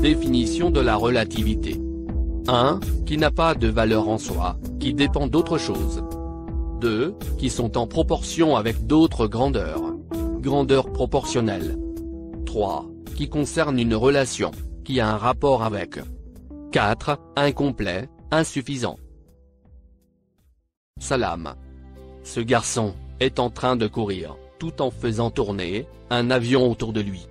Définition de la relativité. 1. Qui n'a pas de valeur en soi, qui dépend d'autre chose. 2. Qui sont en proportion avec d'autres grandeurs. Grandeur proportionnelle. 3. Qui concerne une relation, qui a un rapport avec. 4. Incomplet, insuffisant. Salam. Ce garçon est en train de courir, tout en faisant tourner un avion autour de lui.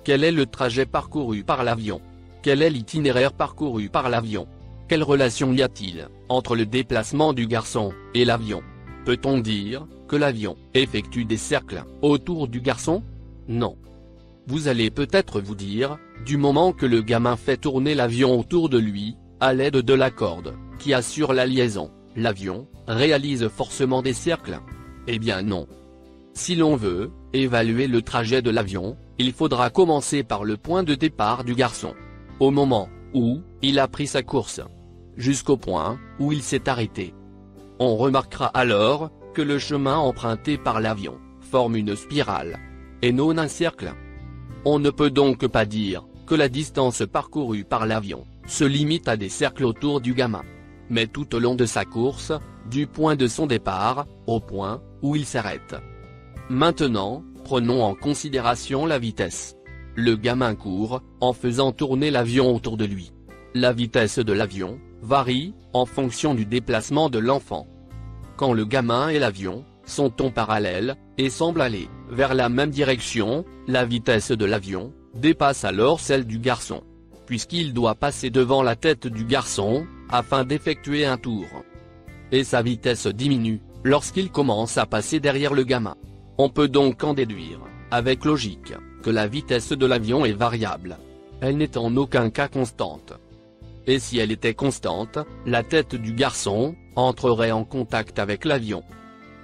Quel est le trajet parcouru par l'avion? Quel est l'itinéraire parcouru par l'avion? Quelle relation y a-t-il entre le déplacement du garçon et l'avion? Peut-on dire que l'avion effectue des cercles autour du garçon? Non. Vous allez peut-être vous dire, du moment que le gamin fait tourner l'avion autour de lui, à l'aide de la corde qui assure la liaison, l'avion réalise forcément des cercles. Eh bien non. Si l'on veut évaluer le trajet de l'avion, il faudra commencer par le point de départ du garçon. Au moment où il a pris sa course. Jusqu'au point où il s'est arrêté. On remarquera alors que le chemin emprunté par l'avion forme une spirale, et non un cercle. On ne peut donc pas dire que la distance parcourue par l'avion se limite à des cercles autour du gamin. Mais tout au long de sa course, du point de son départ, au point où il s'arrête. Maintenant, prenons en considération la vitesse. Le gamin court, en faisant tourner l'avion autour de lui. La vitesse de l'avion varie en fonction du déplacement de l'enfant. Quand le gamin et l'avion sont en parallèle, et semblent aller vers la même direction, la vitesse de l'avion dépasse alors celle du garçon, puisqu'il doit passer devant la tête du garçon, afin d'effectuer un tour. Et sa vitesse diminue lorsqu'il commence à passer derrière le gamin. On peut donc en déduire, avec logique, que la vitesse de l'avion est variable. Elle n'est en aucun cas constante. Et si elle était constante, la tête du garçon entrerait en contact avec l'avion.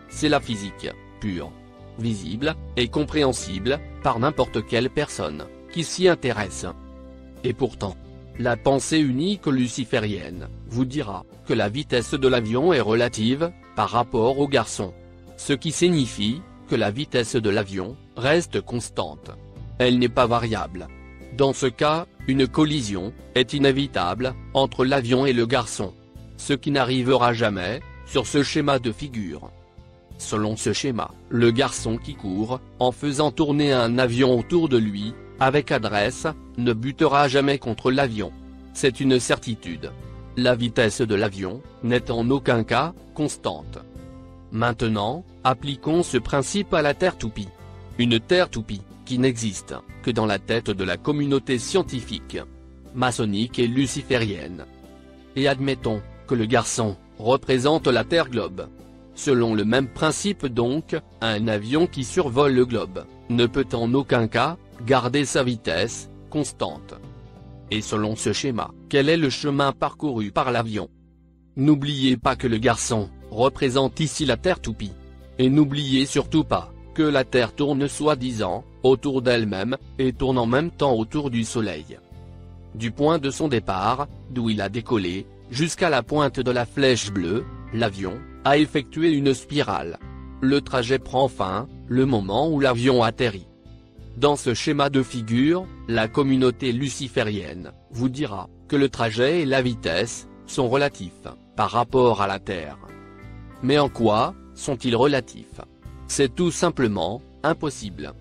C'est la physique, pure, visible, et compréhensible, par n'importe quelle personne, qui s'y intéresse. Et pourtant, la pensée unique luciférienne vous dira que la vitesse de l'avion est relative, par rapport au garçon. Ce qui signifie que la vitesse de l'avion reste constante. Elle n'est pas variable. Dans ce cas, une collision est inévitable entre l'avion et le garçon. Ce qui n'arrivera jamais sur ce schéma de figure. Selon ce schéma, le garçon qui court, en faisant tourner un avion autour de lui, avec adresse, ne butera jamais contre l'avion. C'est une certitude. La vitesse de l'avion n'est en aucun cas constante. Maintenant, appliquons ce principe à la Terre toupie. Une Terre toupie, qui n'existe que dans la tête de la communauté scientifique, maçonnique et luciférienne. Et admettons que le garçon représente la Terre globe. Selon le même principe donc, un avion qui survole le globe ne peut en aucun cas garder sa vitesse constante. Et selon ce schéma, quel est le chemin parcouru par l'avion? N'oubliez pas que le garçon représente ici la Terre toupie. Et n'oubliez surtout pas que la Terre tourne soi-disant autour d'elle-même, et tourne en même temps autour du Soleil. Du point de son départ, d'où il a décollé, jusqu'à la pointe de la flèche bleue, l'avion a effectué une spirale. Le trajet prend fin le moment où l'avion atterrit. Dans ce schéma de figure, la communauté luciférienne vous dira que le trajet et la vitesse sont relatifs par rapport à la Terre. Mais en quoi sont-ils relatifs? C'est tout simplement impossible.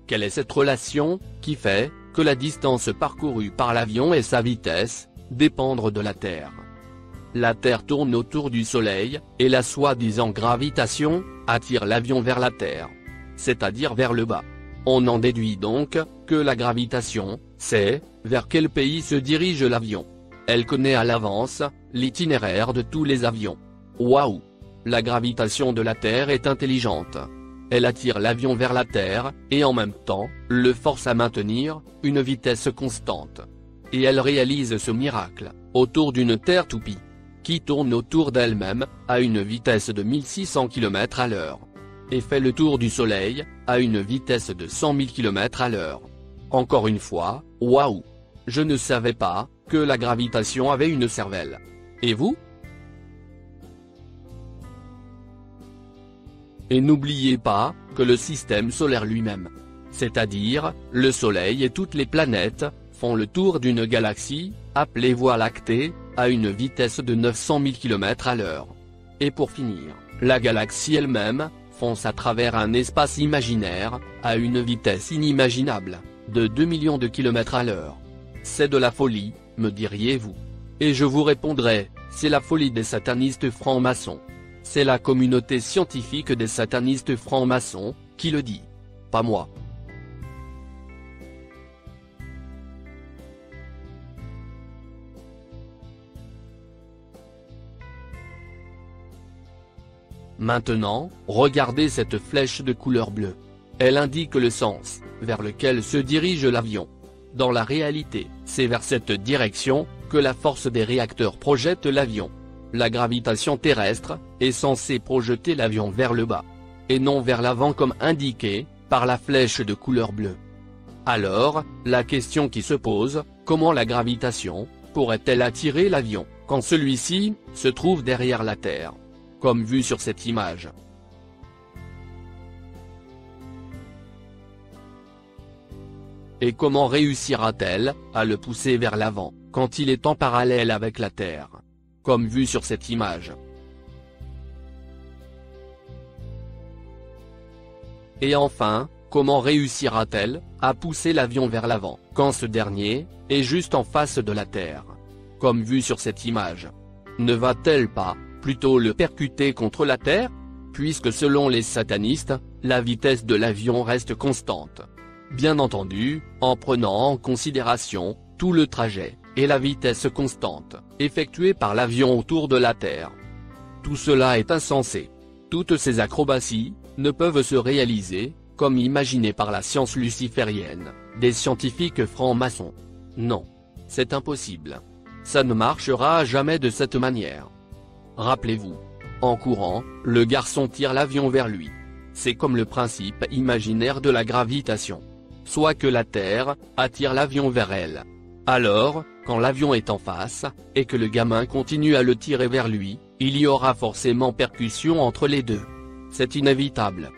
Quelle est cette relation qui fait que la distance parcourue par l'avion et sa vitesse dépendent de la Terre? La Terre tourne autour du Soleil, et la soi-disant gravitation attire l'avion vers la Terre, c'est-à-dire vers le bas. On en déduit donc que la gravitation sait vers quel pays se dirige l'avion. Elle connaît à l'avance l'itinéraire de tous les avions. Waouh! La gravitation de la Terre est intelligente. Elle attire l'avion vers la Terre, et en même temps, le force à maintenir une vitesse constante. Et elle réalise ce miracle autour d'une Terre toupie, qui tourne autour d'elle-même à une vitesse de 1600 km/h. Et fait le tour du Soleil à une vitesse de 100 000 km/h. Encore une fois, waouh! Je ne savais pas que la gravitation avait une cervelle. Et vous? Et n'oubliez pas que le système solaire lui-même, c'est-à-dire le Soleil et toutes les planètes, font le tour d'une galaxie, appelée Voie lactée, à une vitesse de 900 000 km/h. Et pour finir, la galaxie elle-même, fonce à travers un espace imaginaire, à une vitesse inimaginable, de 2 millions de km/h. C'est de la folie, me diriez-vous. Et je vous répondrai, c'est la folie des satanistes francs-maçons. C'est la communauté scientifique des satanistes francs-maçons, qui le dit. Pas moi. Maintenant, regardez cette flèche de couleur bleue. Elle indique le sens, vers lequel se dirige l'avion. Dans la réalité, c'est vers cette direction, que la force des réacteurs projette l'avion. La gravitation terrestre, est censée projeter l'avion vers le bas. Et non vers l'avant comme indiqué, par la flèche de couleur bleue. Alors, la question qui se pose, comment la gravitation, pourrait-elle attirer l'avion, quand celui-ci, se trouve derrière la Terre ? Comme vu sur cette image. Et comment réussira-t-elle, à le pousser vers l'avant, quand il est en parallèle avec la Terre ? Comme vu sur cette image. Et enfin, comment réussira-t-elle, à pousser l'avion vers l'avant, quand ce dernier, est juste en face de la Terre ? Comme vu sur cette image. Ne va-t-elle pas, plutôt le percuter contre la Terre, puisque selon les satanistes, la vitesse de l'avion reste constante. Bien entendu, en prenant en considération, tout le trajet, et la vitesse constante, effectuée par l'avion autour de la Terre. Tout cela est insensé. Toutes ces acrobaties, ne peuvent se réaliser, comme imaginé par la science luciférienne, des scientifiques francs-maçons. Non. C'est impossible. Ça ne marchera jamais de cette manière. Rappelez-vous. En courant, le garçon tire l'avion vers lui. C'est comme le principe imaginaire de la gravitation. Soit que la Terre, attire l'avion vers elle. Alors, quand l'avion est en face, et que le gamin continue à le tirer vers lui, il y aura forcément percussion entre les deux. C'est inévitable.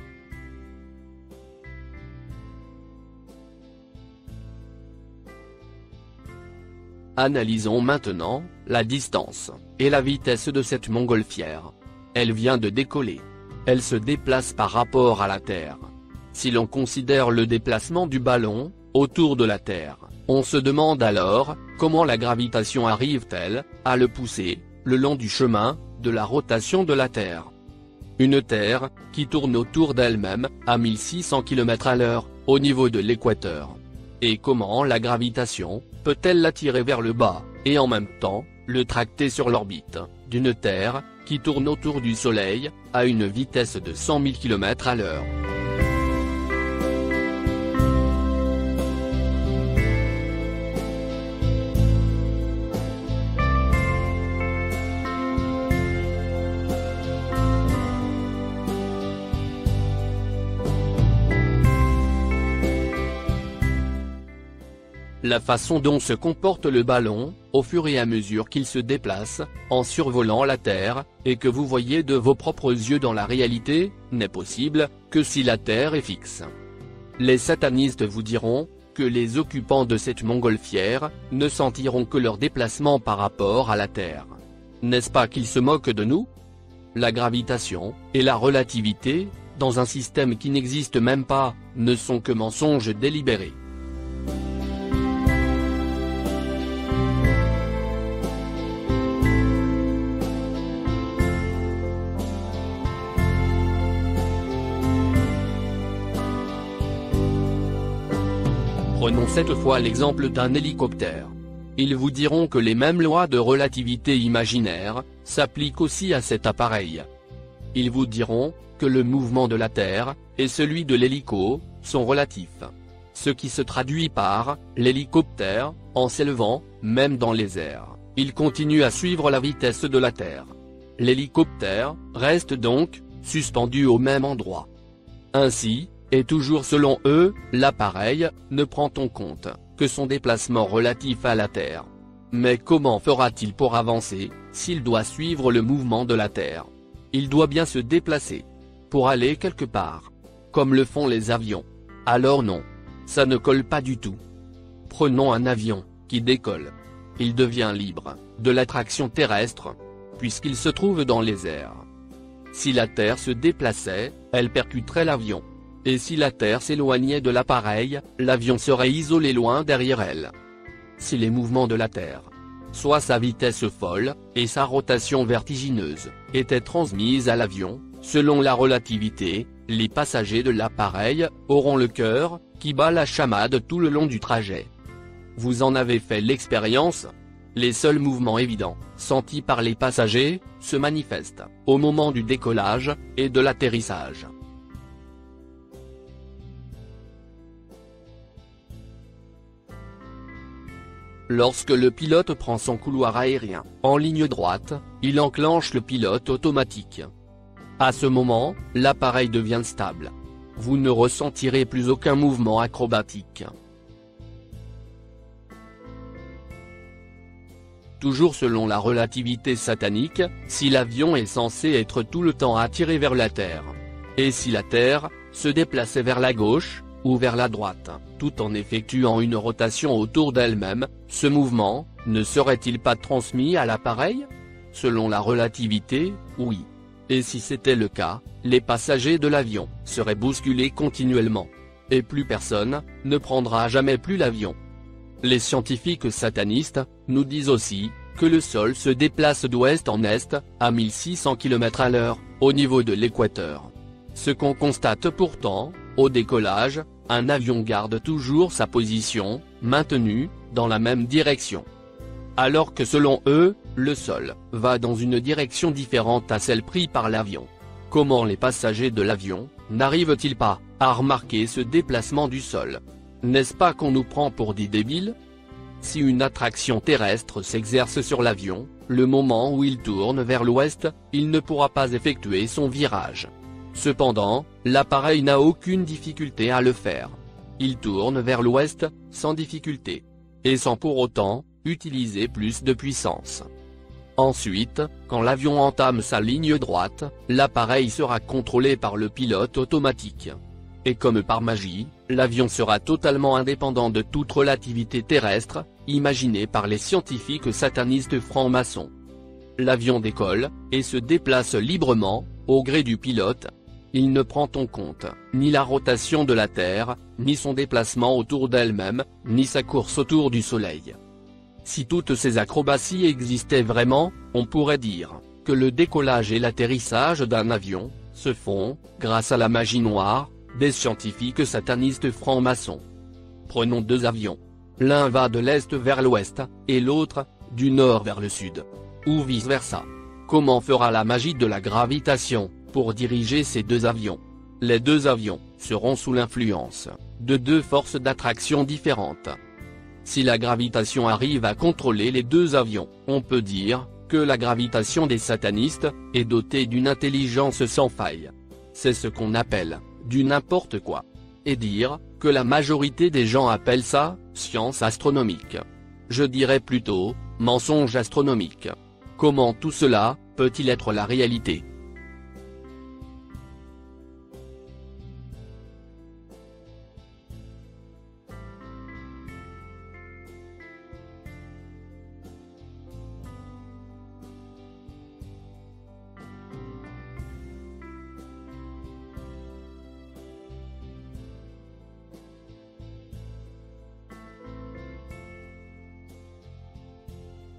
Analysons maintenant, la distance, et la vitesse de cette montgolfière. Elle vient de décoller. Elle se déplace par rapport à la Terre. Si l'on considère le déplacement du ballon, autour de la Terre, on se demande alors, comment la gravitation arrive-t-elle, à le pousser, le long du chemin, de la rotation de la Terre. Une Terre, qui tourne autour d'elle-même, à 1600 km/h, au niveau de l'équateur. Et comment la gravitation, peut-elle l'attirer vers le bas, et en même temps, le tracter sur l'orbite, d'une Terre, qui tourne autour du Soleil, à une vitesse de 100 000 km/h. La façon dont se comporte le ballon, au fur et à mesure qu'il se déplace, en survolant la Terre, et que vous voyez de vos propres yeux dans la réalité, n'est possible, que si la Terre est fixe. Les satanistes vous diront, que les occupants de cette montgolfière, ne sentiront que leur déplacement par rapport à la Terre. N'est-ce pas qu'ils se moquent de nous ? La gravitation, et la relativité, dans un système qui n'existe même pas, ne sont que mensonges délibérés. Prenons cette fois l'exemple d'un hélicoptère. Ils vous diront que les mêmes lois de relativité imaginaire, s'appliquent aussi à cet appareil. Ils vous diront, que le mouvement de la Terre, et celui de l'hélico, sont relatifs. Ce qui se traduit par, l'hélicoptère, en s'élevant, même dans les airs, il continue à suivre la vitesse de la Terre. L'hélicoptère, reste donc, suspendu au même endroit. Ainsi, et toujours selon eux, l'appareil, ne prend en compte, que son déplacement relatif à la Terre. Mais comment fera-t-il pour avancer, s'il doit suivre le mouvement de la Terre ? Il doit bien se déplacer. Pour aller quelque part. Comme le font les avions. Alors non. Ça ne colle pas du tout. Prenons un avion, qui décolle. Il devient libre de l'attraction terrestre, puisqu'il se trouve dans les airs. Si la Terre se déplaçait, elle percuterait l'avion. Et si la Terre s'éloignait de l'appareil, l'avion serait isolé loin derrière elle. Si les mouvements de la Terre, soit sa vitesse folle, et sa rotation vertigineuse, étaient transmises à l'avion, selon la relativité, les passagers de l'appareil auront le cœur qui bat la chamade tout le long du trajet. Vous en avez fait l'expérience? Les seuls mouvements évidents, sentis par les passagers, se manifestent au moment du décollage et de l'atterrissage. Lorsque le pilote prend son couloir aérien en ligne droite, il enclenche le pilote automatique. À ce moment, l'appareil devient stable. Vous ne ressentirez plus aucun mouvement acrobatique. Toujours selon la relativité satanique, si l'avion est censé être tout le temps attiré vers la Terre, et si la Terre se déplaçait vers la gauche, ou vers la droite, tout en effectuant une rotation autour d'elle-même, ce mouvement ne serait-il pas transmis à l'appareil? Selon la relativité, oui. Et si c'était le cas, les passagers de l'avion seraient bousculés continuellement. Et plus personne ne prendra jamais plus l'avion. Les scientifiques satanistes nous disent aussi que le sol se déplace d'ouest en est, à 1600 km/h, au niveau de l'équateur. Ce qu'on constate pourtant, au décollage, un avion garde toujours sa position, maintenue, dans la même direction. Alors que selon eux, le sol va dans une direction différente à celle prise par l'avion. Comment les passagers de l'avion n'arrivent-ils pas à remarquer ce déplacement du sol? N'est-ce pas qu'on nous prend pour des débiles? Si une attraction terrestre s'exerce sur l'avion, le moment où il tourne vers l'ouest, il ne pourra pas effectuer son virage. Cependant, l'appareil n'a aucune difficulté à le faire. Il tourne vers l'ouest, sans difficulté. Et sans pour autant utiliser plus de puissance. Ensuite, quand l'avion entame sa ligne droite, l'appareil sera contrôlé par le pilote automatique. Et comme par magie, l'avion sera totalement indépendant de toute relativité terrestre, imaginée par les scientifiques satanistes francs-maçons. L'avion décolle, et se déplace librement, au gré du pilote. Il ne prend en compte ni la rotation de la Terre, ni son déplacement autour d'elle-même, ni sa course autour du Soleil. Si toutes ces acrobaties existaient vraiment, on pourrait dire que le décollage et l'atterrissage d'un avion se font grâce à la magie noire des scientifiques satanistes francs-maçons. Prenons deux avions. L'un va de l'est vers l'ouest, et l'autre, du nord vers le sud. Ou vice-versa. Comment fera la magie de la gravitation pour diriger ces deux avions? Les deux avions seront sous l'influence de deux forces d'attraction différentes. Si la gravitation arrive à contrôler les deux avions, on peut dire que la gravitation des satanistes est dotée d'une intelligence sans faille. C'est ce qu'on appelle du n'importe quoi. Et dire que la majorité des gens appellent ça science astronomique. Je dirais plutôt mensonge astronomique. Comment tout cela peut-il être la réalité?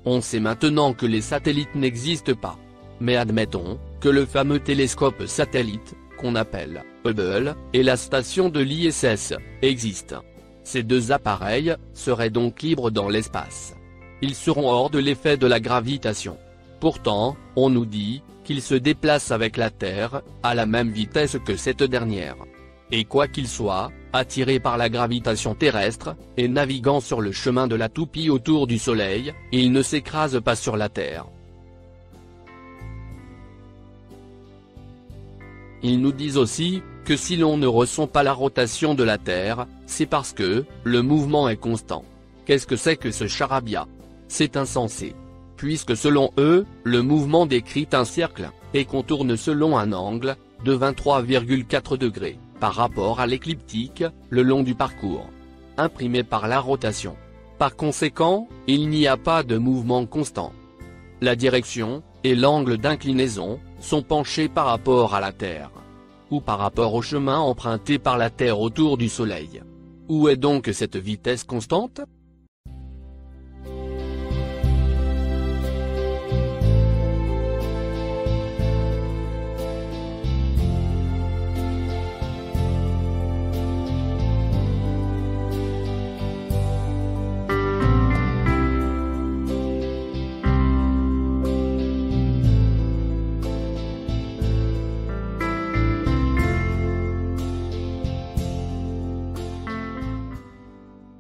On sait maintenant que les satellites n'existent pas. Mais admettons que le fameux télescope satellite, qu'on appelle Hubble, et la station de l'ISS, existent. Ces deux appareils seraient donc libres dans l'espace. Ils seront hors de l'effet de la gravitation. Pourtant, on nous dit qu'ils se déplacent avec la Terre, à la même vitesse que cette dernière. Et quoi qu'il soit, attirés par la gravitation terrestre, et naviguant sur le chemin de la toupie autour du Soleil, ils ne s'écrasent pas sur la Terre. Ils nous disent aussi que si l'on ne ressent pas la rotation de la Terre, c'est parce que le mouvement est constant. Qu'est-ce que c'est que ce charabia? C'est insensé. Puisque selon eux, le mouvement décrit un cercle, et contourne selon un angle, de 23,4 degrés, par rapport à l'écliptique, le long du parcours, imprimé par la rotation. Par conséquent, il n'y a pas de mouvement constant. La direction, et l'angle d'inclinaison, sont penchés par rapport à la Terre. Ou par rapport au chemin emprunté par la Terre autour du Soleil. Où est donc cette vitesse constante ?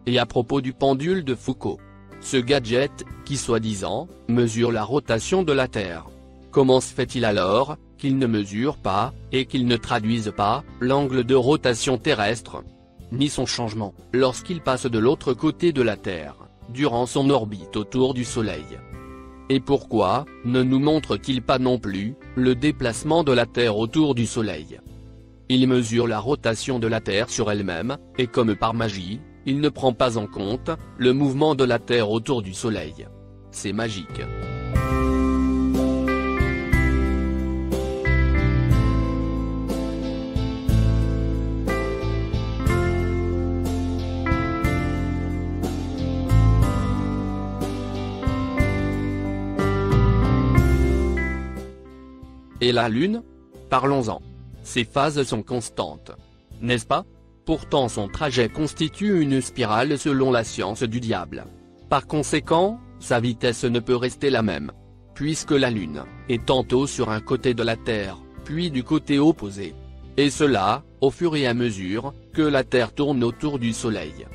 Et à propos du pendule de Foucault. Ce gadget, qui soi-disant, mesure la rotation de la Terre. Comment se fait-il alors, qu'il ne mesure pas, et qu'il ne traduise pas, l'angle de rotation terrestre, ni son changement, lorsqu'il passe de l'autre côté de la Terre, durant son orbite autour du Soleil? Et pourquoi, ne nous montre-t-il pas non plus, le déplacement de la Terre autour du Soleil? Il mesure la rotation de la Terre sur elle-même, et comme par magie, il ne prend pas en compte, le mouvement de la Terre autour du Soleil. C'est magique. Et la Lune? Parlons-en. Ses phases sont constantes. N'est-ce pas? Pourtant son trajet constitue une spirale selon la science du diable. Par conséquent, sa vitesse ne peut rester la même. Puisque la Lune est tantôt sur un côté de la Terre, puis du côté opposé. Et cela, au fur et à mesure, que la Terre tourne autour du Soleil.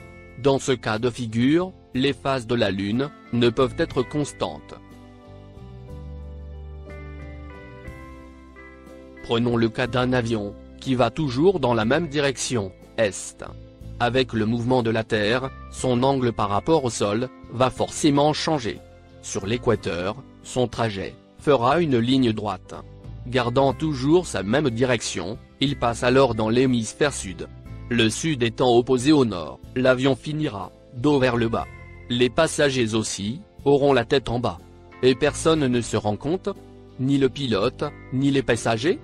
Dans ce cas de figure, les phases de la Lune ne peuvent être constantes. Prenons le cas d'un avion, qui va toujours dans la même direction, est. Avec le mouvement de la Terre, son angle par rapport au sol, va forcément changer. Sur l'équateur, son trajet fera une ligne droite. Gardant toujours sa même direction, il passe alors dans l'hémisphère sud. Le sud étant opposé au nord, l'avion finira, dos vers le bas. Les passagers aussi, auront la tête en bas. Et personne ne se rend compte, ni le pilote, ni les passagers.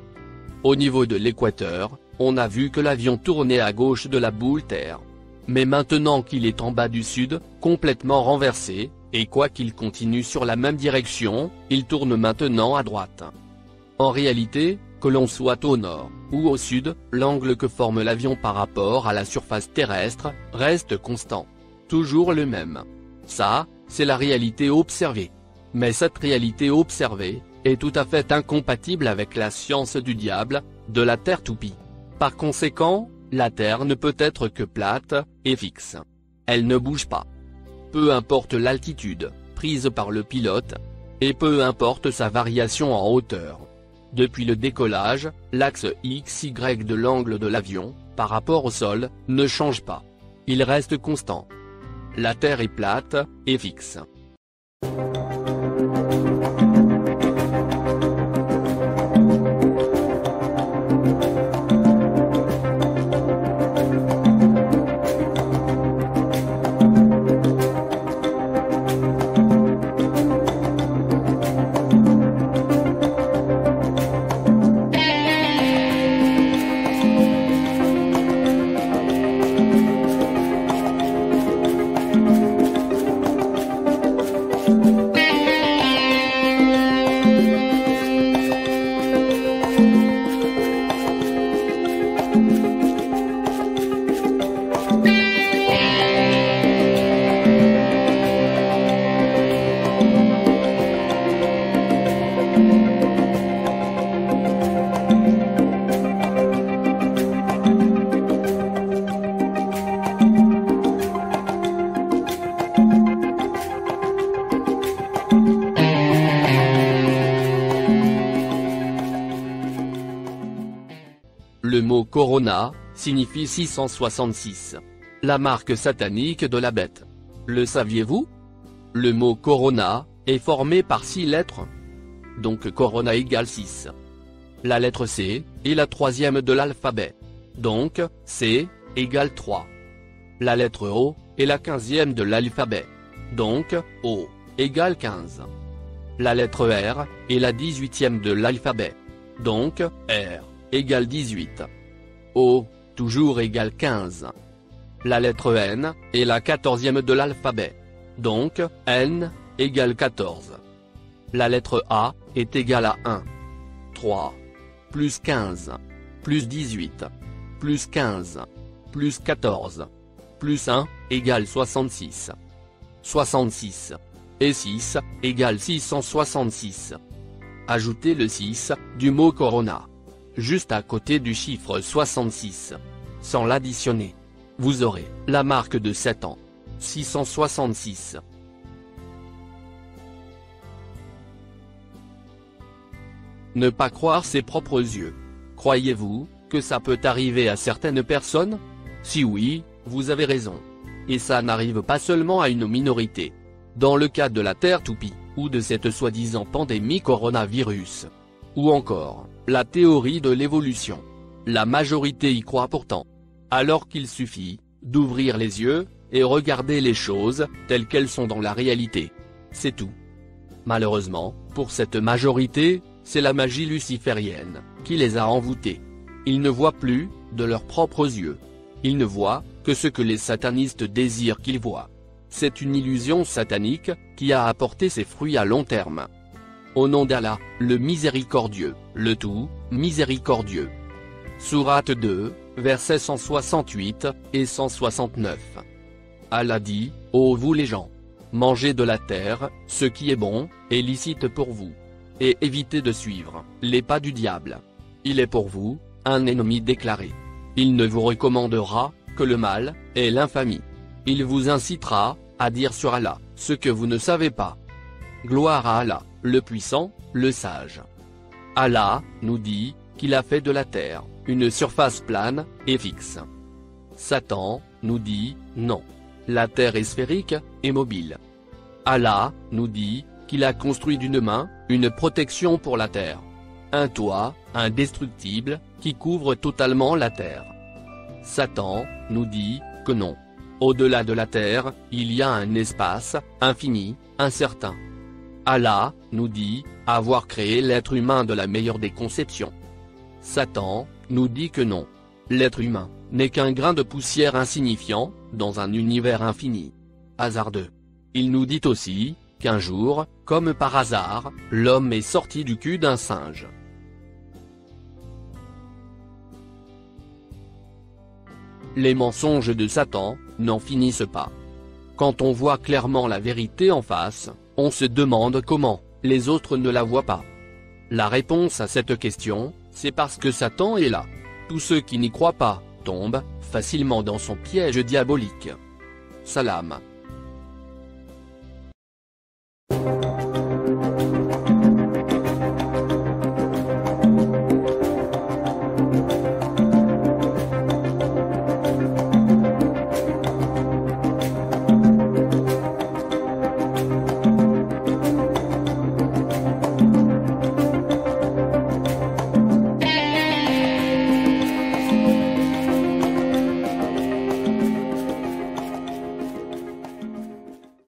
Au niveau de l'équateur, on a vu que l'avion tournait à gauche de la boule Terre. Mais maintenant qu'il est en bas du sud, complètement renversé, et quoi qu'il continue sur la même direction, il tourne maintenant à droite. En réalité, que l'on soit au nord, ou au sud, l'angle que forme l'avion par rapport à la surface terrestre, reste constant. Toujours le même. Ça, c'est la réalité observée. Mais cette réalité observée, est tout à fait incompatible avec la science du diable, de la Terre toupie. Par conséquent, la Terre ne peut être que plate, et fixe. Elle ne bouge pas. Peu importe l'altitude, prise par le pilote, et peu importe sa variation en hauteur. Depuis le décollage, l'axe XY de l'angle de l'avion, par rapport au sol, ne change pas. Il reste constant. La Terre est plate, et fixe. Le mot Corona signifie 666. La marque satanique de la bête. Le saviez-vous? Le mot Corona est formé par 6 lettres. Donc Corona égale 6. La lettre C est la troisième de l'alphabet. Donc, C égale 3. La lettre O est la 15e de l'alphabet. Donc, O égale 15. La lettre R est la 18e de l'alphabet. Donc, R égale 18. O, toujours égale 15. La lettre N est la 14e de l'alphabet. Donc, N égale 14. La lettre A est égale à 1. 3. Plus 15. Plus 18. Plus 15. Plus 14. Plus 1 égale 66. 66. Et 6 égale 666. Ajoutez le 6 du mot Corona juste à côté du chiffre 66. Sans l'additionner, vous aurez la marque de 7 ans. 666. Ne pas croire ses propres yeux. Croyez-vous que ça peut arriver à certaines personnes? Si oui, vous avez raison. Et ça n'arrive pas seulement à une minorité. Dans le cas de la Terre toupie, ou de cette soi-disant pandémie coronavirus. Ou encore, la théorie de l'évolution. La majorité y croit pourtant. Alors qu'il suffit d'ouvrir les yeux et regarder les choses telles qu'elles sont dans la réalité. C'est tout. Malheureusement, pour cette majorité, c'est la magie luciférienne qui les a envoûtés. Ils ne voient plus de leurs propres yeux. Ils ne voient que ce que les satanistes désirent qu'ils voient. C'est une illusion satanique qui a apporté ses fruits à long terme. Au nom d'Allah, le miséricordieux, le tout miséricordieux. Sourate 2, versets 168 et 169. Allah dit, ô vous les gens, mangez de la terre, ce qui est bon et licite pour vous. Et évitez de suivre les pas du diable. Il est pour vous un ennemi déclaré. Il ne vous recommandera que le mal et l'infamie. Il vous incitera à dire sur Allah ce que vous ne savez pas. Gloire à Allah, le puissant, le sage. Allah nous dit qu'il a fait de la terre une surface plane et fixe. Satan nous dit non. La terre est sphérique et mobile. Allah nous dit qu'il a construit d'une main une protection pour la terre. Un toit indestructible qui couvre totalement la terre. Satan nous dit que non. Au-delà de la terre, il y a un espace infini, incertain. Allah nous dit avoir créé l'être humain de la meilleure des conceptions. Satan nous dit que non. L'être humain n'est qu'un grain de poussière insignifiant dans un univers infini. Hasardeux. Il nous dit aussi qu'un jour, comme par hasard, l'homme est sorti du cul d'un singe. Les mensonges de Satan n'en finissent pas. Quand on voit clairement la vérité en face, on se demande comment les autres ne la voient pas. La réponse à cette question, c'est parce que Satan est là. Tous ceux qui n'y croient pas tombent facilement dans son piège diabolique. Salam.